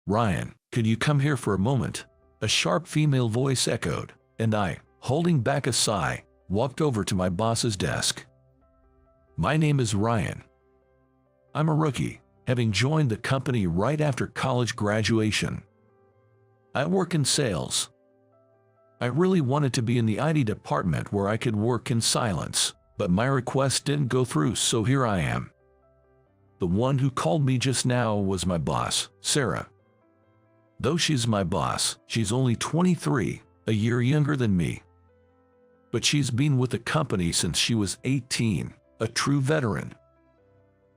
Ryan, could you come here for a moment? A sharp female voice echoed, and I, holding back a sigh, walked over to my boss's desk. My name is Ryan. I'm a rookie, having joined the company right after college graduation. I work in sales. I really wanted to be in the IT department where I could work in silence, but my request didn't go through, so here I am. The one who called me just now was my boss, Sarah. Though she's my boss, she's only 23, a year younger than me. But she's been with the company since she was 18, a true veteran.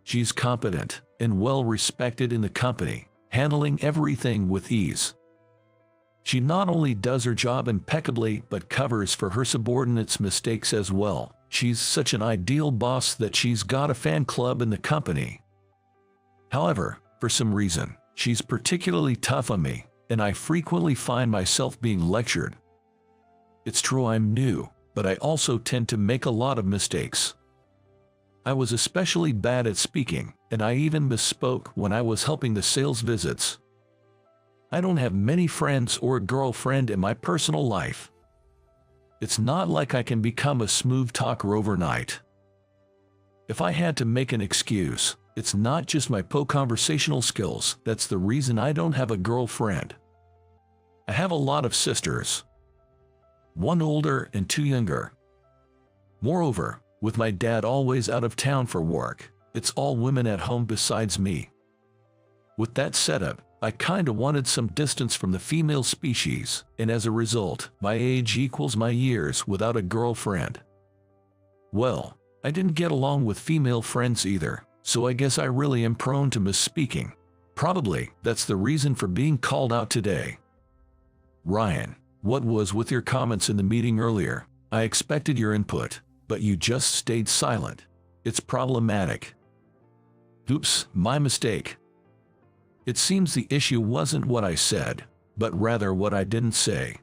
She's competent and well respected in the company, handling everything with ease. She not only does her job impeccably but covers for her subordinates' mistakes as well. She's such an ideal boss that she's got a fan club in the company. However, for some reason, she's particularly tough on me, and I frequently find myself being lectured. It's true I'm new, but I also tend to make a lot of mistakes. I was especially bad at speaking, and I even misspoke when I was helping the sales visits. I don't have many friends or a girlfriend in my personal life. It's not like I can become a smooth talker overnight. If I had to make an excuse, it's not just my poor conversational skills that's the reason I don't have a girlfriend. I have a lot of sisters. One older and two younger. Moreover, with my dad always out of town for work, it's all women at home besides me. With that setup, I kinda wanted some distance from the female species, and as a result, my age equals my years without a girlfriend. Well, I didn't get along with female friends either, so I guess I really am prone to misspeaking. Probably, that's the reason for being called out today. Ryan, what was with your comments in the meeting earlier? I expected your input, but you just stayed silent. It's problematic. Oops, my mistake. It seems the issue wasn't what I said, but rather what I didn't say.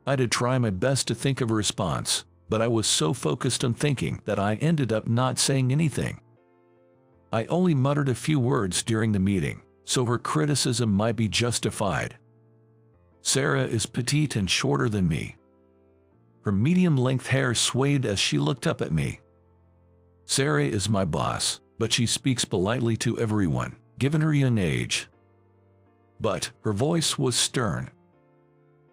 I did try my best to think of a response, but I was so focused on thinking that I ended up not saying anything. I only muttered a few words during the meeting, so her criticism might be justified. Sarah is petite and shorter than me. Her medium-length hair swayed as she looked up at me. Sarah is my boss, but she speaks politely to everyone, given her young age. But her voice was stern.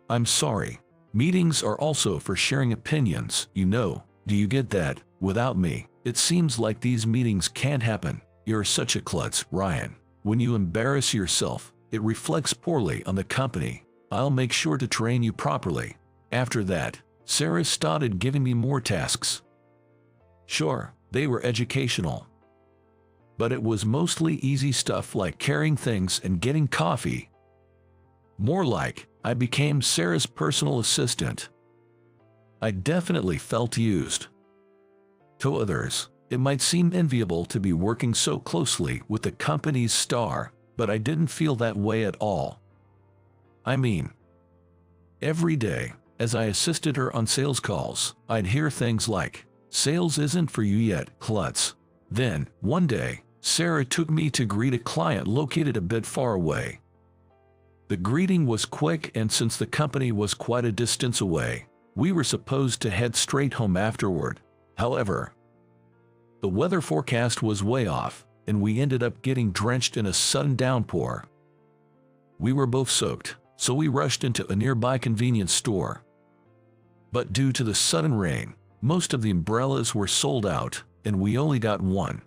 I'm sorry. Meetings are also for sharing opinions, you know. Do you get that? Without me, it seems like these meetings can't happen. You're such a klutz, Ryan. When you embarrass yourself, it reflects poorly on the company. I'll make sure to train you properly. After that, Sarah started giving me more tasks. Sure, they were educational. But it was mostly easy stuff like carrying things and getting coffee. More like, I became Sarah's personal assistant. I definitely felt used. To others, it might seem enviable to be working so closely with the company's star, but I didn't feel that way at all. I mean, every day, as I assisted her on sales calls, I'd hear things like, "Sales isn't for you yet, klutz." Then, one day, Sarah took me to greet a client located a bit far away. The greeting was quick, and since the company was quite a distance away, we were supposed to head straight home afterward. However, the weather forecast was way off, and we ended up getting drenched in a sudden downpour. We were both soaked, so we rushed into a nearby convenience store. But due to the sudden rain, most of the umbrellas were sold out, and we only got one.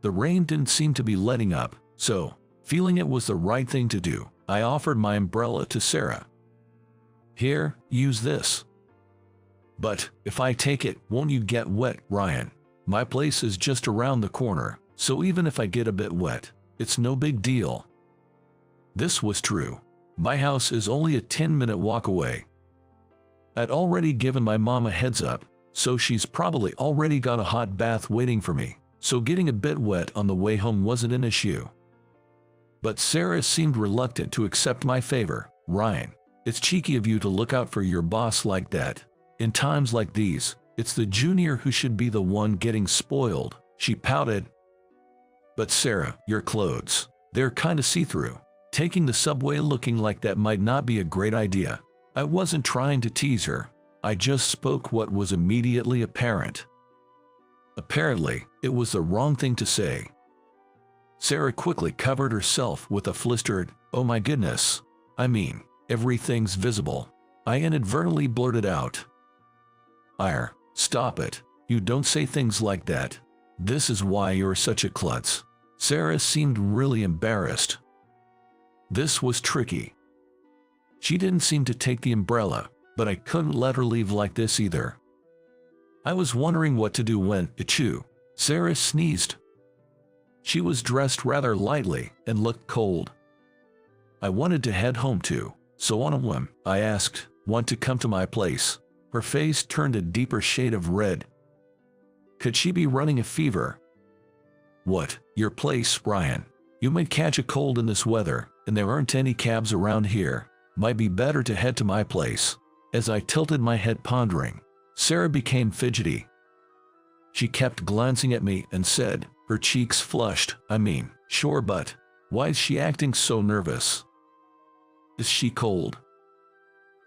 The rain didn't seem to be letting up, so, feeling it was the right thing to do, I offered my umbrella to Sarah. Here, use this. But, if I take it, won't you get wet, Ryan? My place is just around the corner, so even if I get a bit wet, it's no big deal. This was true. My house is only a 10-minute walk away. I'd already given my mom a heads up, so she's probably already got a hot bath waiting for me, so getting a bit wet on the way home wasn't an issue. But Sarah seemed reluctant to accept my favor. Ryan, it's cheeky of you to look out for your boss like that. In times like these, it's the junior who should be the one getting spoiled, she pouted. But Sarah, your clothes, they're kinda see-through. Taking the subway looking like that might not be a great idea. I wasn't trying to tease her. I just spoke what was immediately apparent. Apparently, it was the wrong thing to say. Sarah quickly covered herself with a flustered, "Oh my goodness. I mean, everything's visible." I inadvertently blurted out. "Ire, stop it. You don't say things like that. This is why you're such a klutz." Sarah seemed really embarrassed. This was tricky. She didn't seem to take the umbrella, but I couldn't let her leave like this either. I was wondering what to do when, achoo, Sarah sneezed. She was dressed rather lightly and looked cold. I wanted to head home too, so on a whim, I asked, "Want to come to my place?" Her face turned a deeper shade of red. Could she be running a fever? "What, your place, Ryan? You might catch a cold in this weather, and there aren't any cabs around here. Might be better to head to my place." As I tilted my head pondering, Sarah became fidgety. She kept glancing at me and said, her cheeks flushed, "I mean, sure, but why is she acting so nervous? Is she cold?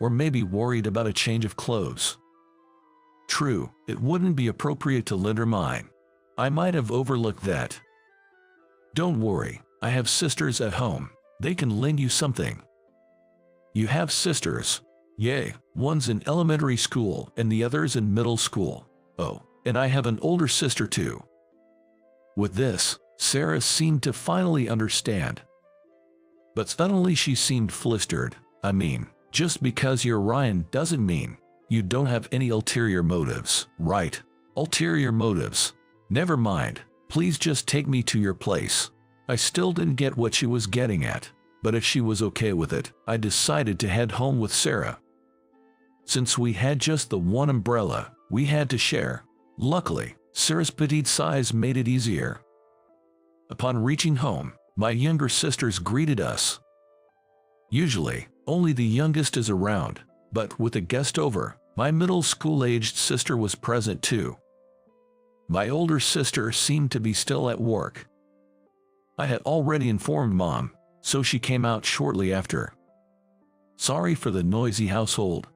Or maybe worried about a change of clothes?" True, it wouldn't be appropriate to lend her mine. I might have overlooked that. "Don't worry, I have sisters at home. They can lend you something." "You have sisters?" "Yay, one's in elementary school and the other's in middle school. Oh, and I have an older sister too." With this, Sarah seemed to finally understand. But suddenly she seemed flustered. "I mean, just because you're Ryan doesn't mean you don't have any ulterior motives, right?" "Ulterior motives? Never mind. Please just take me to your place." I still didn't get what she was getting at, but if she was okay with it, I decided to head home with Sarah. Since we had just the one umbrella, we had to share. Luckily, Sarah's petite size made it easier. Upon reaching home, my younger sisters greeted us. Usually, only the youngest is around, but with a guest over, my middle school-aged sister was present too. My older sister seemed to be still at work. I had already informed Mom, so she came out shortly after. "Sorry for the noisy household.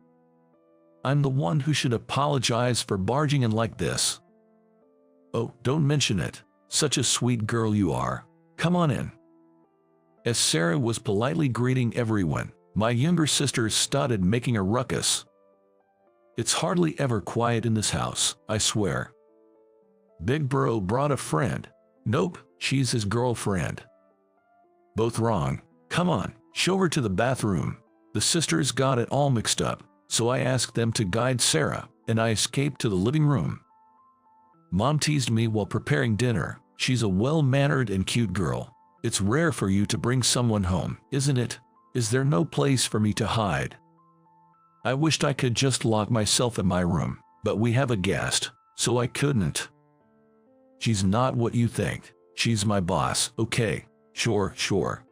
I'm the one who should apologize for barging in like this." "Oh, don't mention it. Such a sweet girl you are. Come on in." As Sarah was politely greeting everyone, my younger sisters started making a ruckus. It's hardly ever quiet in this house, I swear. "Big bro brought a friend." "Nope, she's his girlfriend." "Both wrong. Come on, show her to the bathroom." The sisters got it all mixed up, so I asked them to guide Sarah, and I escaped to the living room. Mom teased me while preparing dinner. "She's a well-mannered and cute girl. It's rare for you to bring someone home, isn't it? Is there no place for me to hide?" I wished I could just lock myself in my room, but we have a guest, so I couldn't. "She's not what you think. She's my boss, okay? Sure.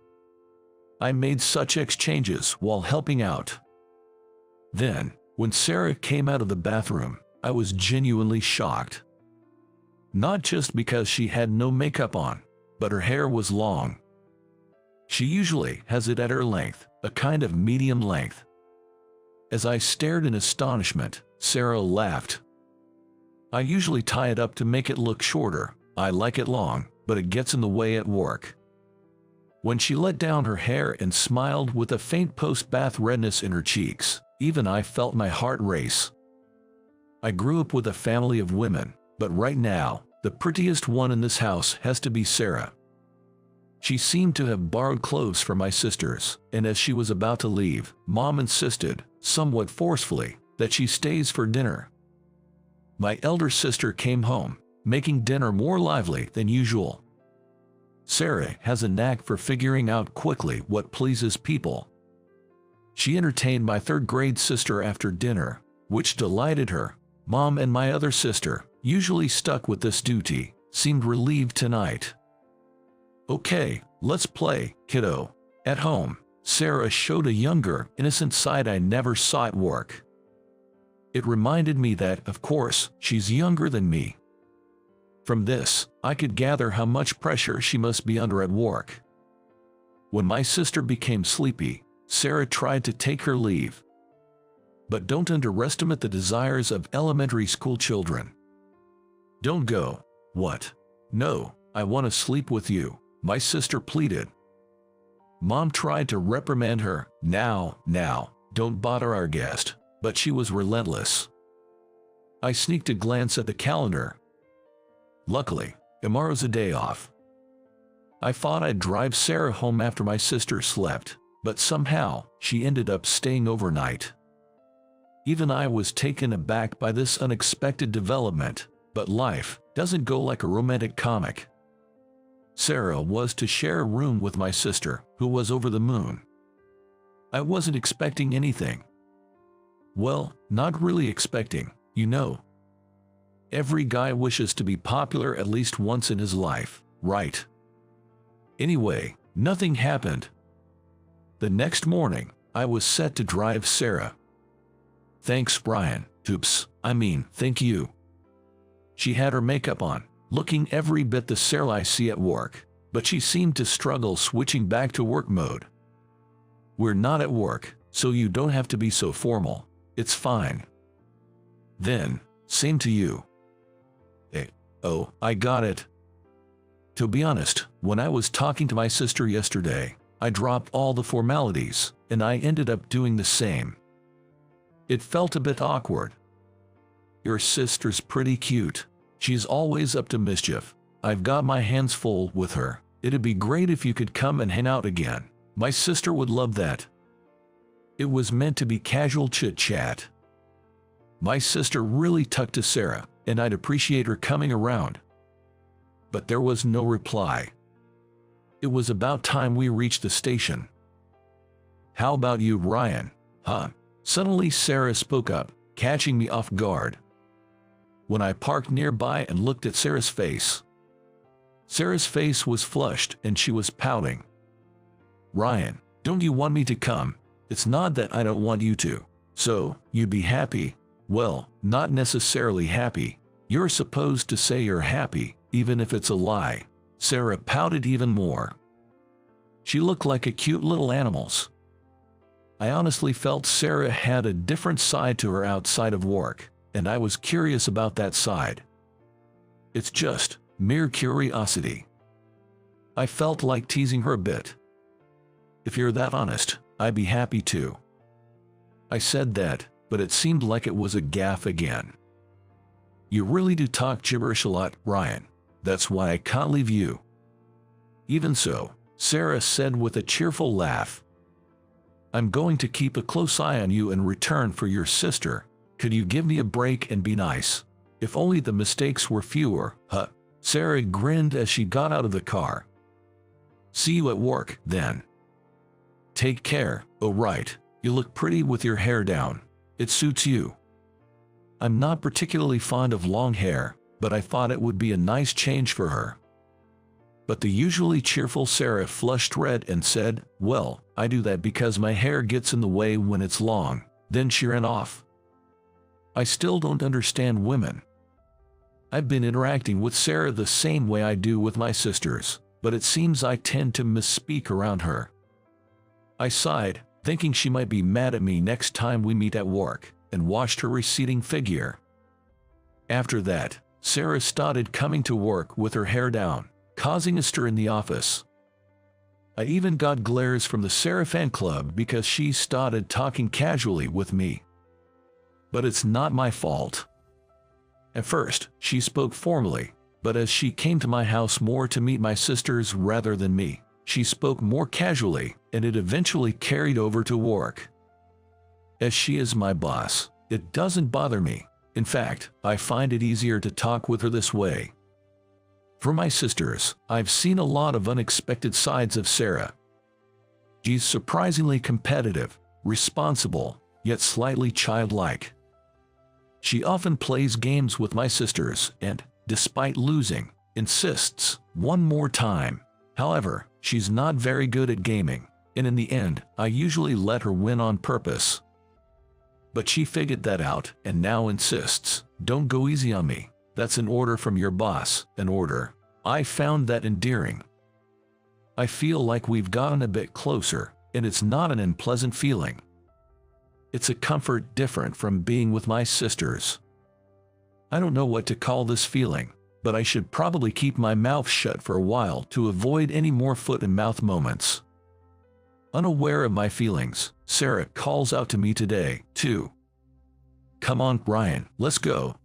I made such exchanges while helping out. Then, when Sarah came out of the bathroom, I was genuinely shocked. Not just because she had no makeup on, but her hair was long. She usually has it at her length, a kind of medium length. As I stared in astonishment, Sarah laughed. "I usually tie it up to make it look shorter. I like it long, but it gets in the way at work." When she let down her hair and smiled with a faint post-bath redness in her cheeks, even I felt my heart race. I grew up with a family of women, but right now, the prettiest one in this house has to be Sarah. She seemed to have borrowed clothes from my sisters, and as she was about to leave, Mom insisted, somewhat forcefully, that she stays for dinner. My elder sister came home, making dinner more lively than usual. Sarah has a knack for figuring out quickly what pleases people. She entertained my third-grade sister after dinner, which delighted her. Mom and my other sister, usually stuck with this duty, seemed relieved tonight. "Okay, let's play, kiddo." At home, Sarah showed a younger, innocent side I never saw at work. It reminded me that, of course, she's younger than me. From this, I could gather how much pressure she must be under at work. When my sister became sleepy, Sarah tried to take her leave. But don't underestimate the desires of elementary school children. Don't go. What? No, I want to sleep with you, my sister pleaded. Mom tried to reprimand her. Now, don't bother our guest, but she was relentless. I sneaked a glance at the calendar. Luckily, tomorrow's a day off. I thought I'd drive Sarah home after my sister slept, but somehow she ended up staying overnight. Even I was taken aback by this unexpected development, but life doesn't go like a romantic comic. Sarah was to share a room with my sister, who was over the moon. I wasn't expecting anything. Well, not really expecting, you know. Every guy wishes to be popular at least once in his life, right? Anyway, nothing happened. The next morning, I was set to drive Sarah. Thanks, Brian. Thank you. She had her makeup on, looking every bit the Sarah I see at work, but she seemed to struggle switching back to work mode. We're not at work, so you don't have to be so formal. It's fine. Then, same to you. Oh, I got it. To be honest, when I was talking to my sister yesterday, I dropped all the formalities, and I ended up doing the same. It felt a bit awkward. Your sister's pretty cute. She's always up to mischief. I've got my hands full with her. It'd be great if you could come and hang out again. My sister would love that. It was meant to be casual chit-chat. My sister really tucked to Sarah, and I'd appreciate her coming around. But there was no reply. It was about time we reached the station. How about you, Ryan? Huh? Suddenly Sarah spoke up, catching me off guard. When I parked nearby and looked at Sarah's face was flushed and she was pouting. Ryan, don't you want me to come? It's not that I don't want you to. So, you'd be happy? Well, not necessarily happy. You're supposed to say you're happy, even if it's a lie. Sarah pouted even more. She looked like a cute little animal. I honestly felt Sarah had a different side to her outside of work, and I was curious about that side. It's just mere curiosity. I felt like teasing her a bit. If you're that honest, I'd be happy to. I said that, but it seemed like it was a gaffe again. You really do talk gibberish a lot, Ryan. That's why I can't leave you. Even so, Sarah said with a cheerful laugh. I'm going to keep a close eye on you in return for your sister. Could you give me a break and be nice? If only the mistakes were fewer, huh? Sarah grinned as she got out of the car. See you at work, then. Take care. Oh right, you look pretty with your hair down. It suits you. I'm not particularly fond of long hair, but I thought it would be a nice change for her. But the usually cheerful Sarah flushed red and said, well, I do that because my hair gets in the way when it's long. Then she ran off. I still don't understand women. I've been interacting with Sarah the same way I do with my sisters, but it seems I tend to misspeak around her. I sighed, thinking she might be mad at me next time we meet at work, and watched her receding figure. After that, Sarah started coming to work with her hair down, causing a stir in the office. I even got glares from the Sarah fan club because she started talking casually with me. But it's not my fault. At first, she spoke formally, but as she came to my house more to meet my sisters rather than me, she spoke more casually, and it eventually carried over to work. As she is my boss, it doesn't bother me. In fact, I find it easier to talk with her this way. For my sisters, I've seen a lot of unexpected sides of Sarah. She's surprisingly competitive, responsible, yet slightly childlike. She often plays games with my sisters and, despite losing, insists one more time. However, she's not very good at gaming, and in the end, I usually let her win on purpose. But she figured that out and now insists, don't go easy on me. That's an order from your boss, an order. I found that endearing. I feel like we've gotten a bit closer, and it's not an unpleasant feeling. It's a comfort different from being with my sisters. I don't know what to call this feeling, but I should probably keep my mouth shut for a while to avoid any more foot and mouth moments. Unaware of my feelings, Sarah calls out to me today, too. "Come on, Ryan, let's go."